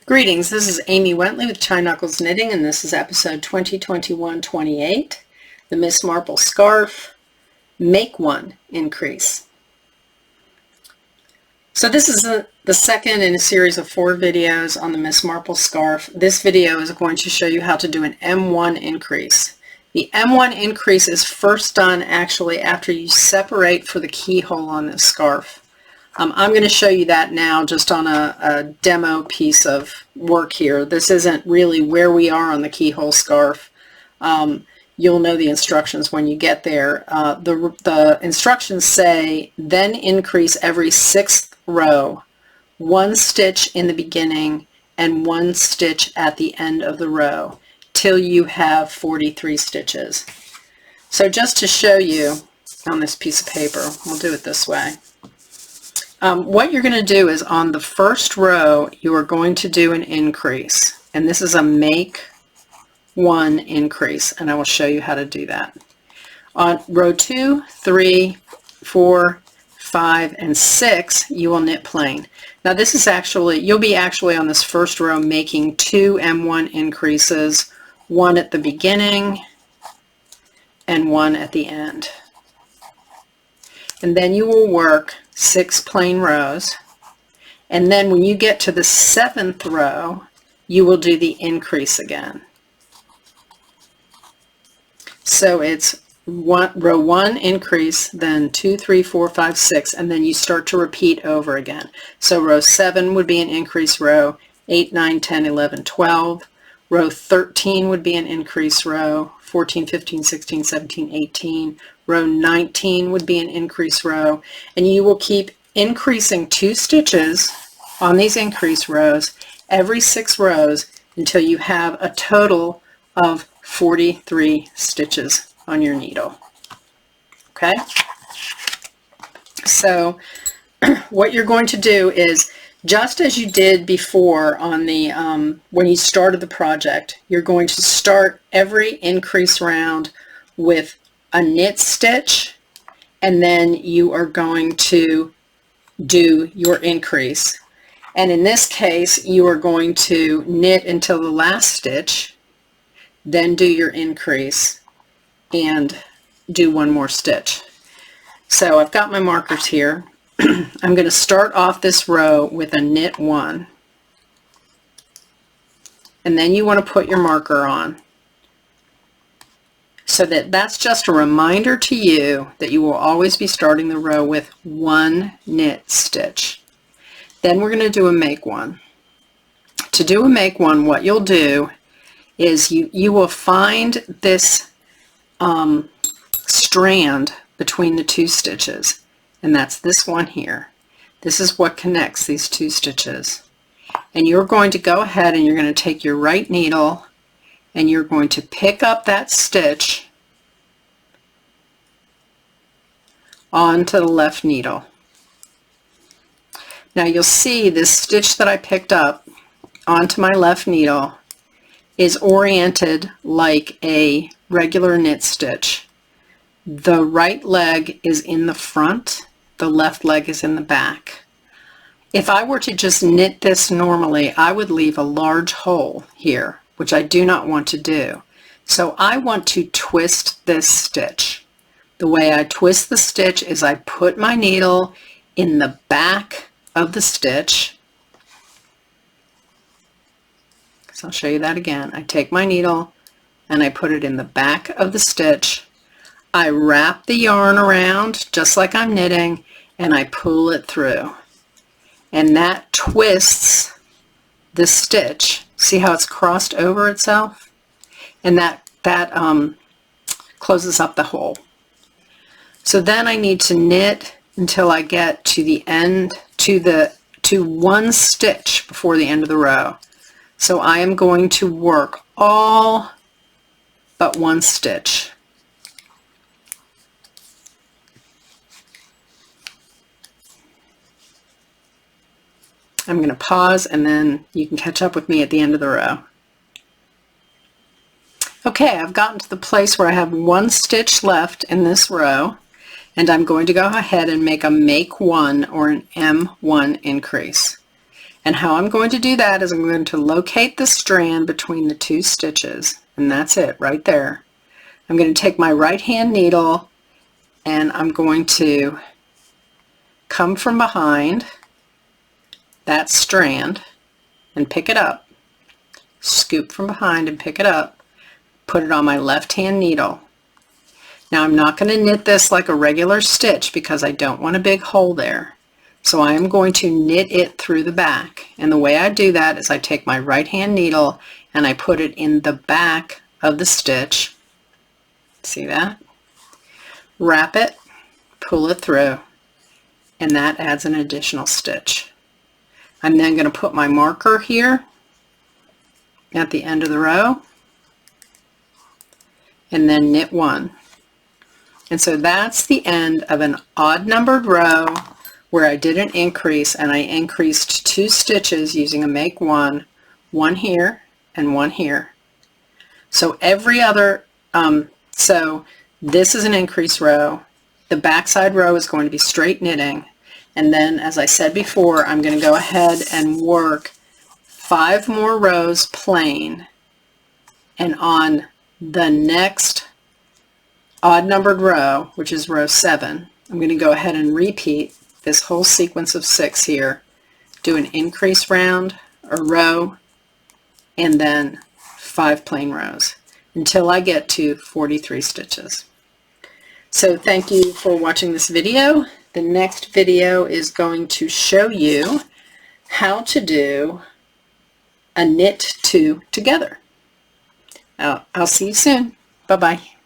Greetings, this is Amy Wentley with Chai Knuckles Knitting, and this is episode 2021-28, the Miss Marple Scarf, Make One Increase. So this is the second in a series of 4 videos on the Miss Marple Scarf. This video is going to show you how to do an M1 increase. The M1 increase is first done actually after you separate for the keyhole on this scarf. I'm going to show you that now just on a demo piece of work here. This isn't really where we are on the keyhole scarf. You'll know the instructions when you get there. The instructions say, then increase every 6th row, 1 stitch in the beginning and 1 stitch at the end of the row till you have 43 stitches. So just to show you on this piece of paper, we'll do it this way. What you're going to do is on the first row, you are going to do an increase. And this is a make one increase. And I will show you how to do that. On row 2, 3, 4, 5, and 6, you will knit plain. Now this is actually, you'll be actually on this first row making 2 M1 increases, 1 at the beginning and 1 at the end. And then you will work 6 plain rows, and then when you get to the 7th row, you will do the increase again. So it's row 1 increase, then 2, 3, 4, 5, 6, and then you start to repeat over again. So row 7 would be an increase row, 8, 9, 10, 11, 12. Row 13 would be an increase row, 14, 15, 16, 17, 18. Row 19 would be an increase row, and you will keep increasing 2 stitches on these increase rows every 6 rows until you have a total of 43 stitches on your needle. Okay? So what you're going to do is, just as you did before on the when you started the project, you're going to start every increase round with a knit stitch, and then you are going to do your increase. And in this case, you are going to knit until the last stitch, then do your increase and do 1 more stitch. So I've got my markers here. I'm going to start off this row with a knit 1, and then you want to put your marker on. So that's just a reminder to you that you will always be starting the row with 1 knit stitch. Then we're going to do a make one. To do a make one, what you'll do is you will find this strand between the 2 stitches, and that's this one here. This is what connects these 2 stitches. And you're going to go ahead and you're going to take your right needle and you're going to pick up that stitch onto the left needle. Now you'll see this stitch that I picked up onto my left needle is oriented like a regular knit stitch. The right leg is in the front, the left leg is in the back. If I were to just knit this normally, I would leave a large hole here, which I do not want to do. So I want to twist this stitch. The way I twist the stitch is I put my needle in the back of the stitch. So I'll show you that again. I take my needle and I put it in the back of the stitch. I wrap the yarn around just like I'm knitting and I pull it through. And that twists the stitch. See how it's crossed over itself? And that closes up the hole. So then I need to knit until I get to the end, to 1 stitch before the end of the row. So I am going to work all but 1 stitch. I'm going to pause and then you can catch up with me at the end of the row. Okay, I've gotten to the place where I have 1 stitch left in this row, and I'm going to go ahead and make a make one or an M1 increase. And how I'm going to do that is I'm going to locate the strand between the two stitches, and that's it right there. I'm going to take my right hand needle and I'm going to come from behind that strand and pick it up, scoop from behind and pick it up, put it on my left hand needle. Now I'm not going to knit this like a regular stitch because I don't want a big hole there. So I am going to knit it through the back. And the way I do that is I take my right hand needle and I put it in the back of the stitch. See that? Wrap it, pull it through, and that adds an additional stitch. I'm then going to put my marker here at the end of the row and then knit one. And so that's the end of an odd numbered row where I did an increase, and I increased 2 stitches using a make one here and one here. So every other, so this is an increase row. The backside row is going to be straight knitting, and then as I said before, I'm going to go ahead and work 5 more rows plain, and on the next odd numbered row, which is row 7, I'm going to go ahead and repeat this whole sequence of 6 here, do an increase round or row, and then 5 plain rows until I get to 43 stitches. So thank you for watching this video. The next video is going to show you how to do a knit 2 together. I'll see you soon. Bye-bye.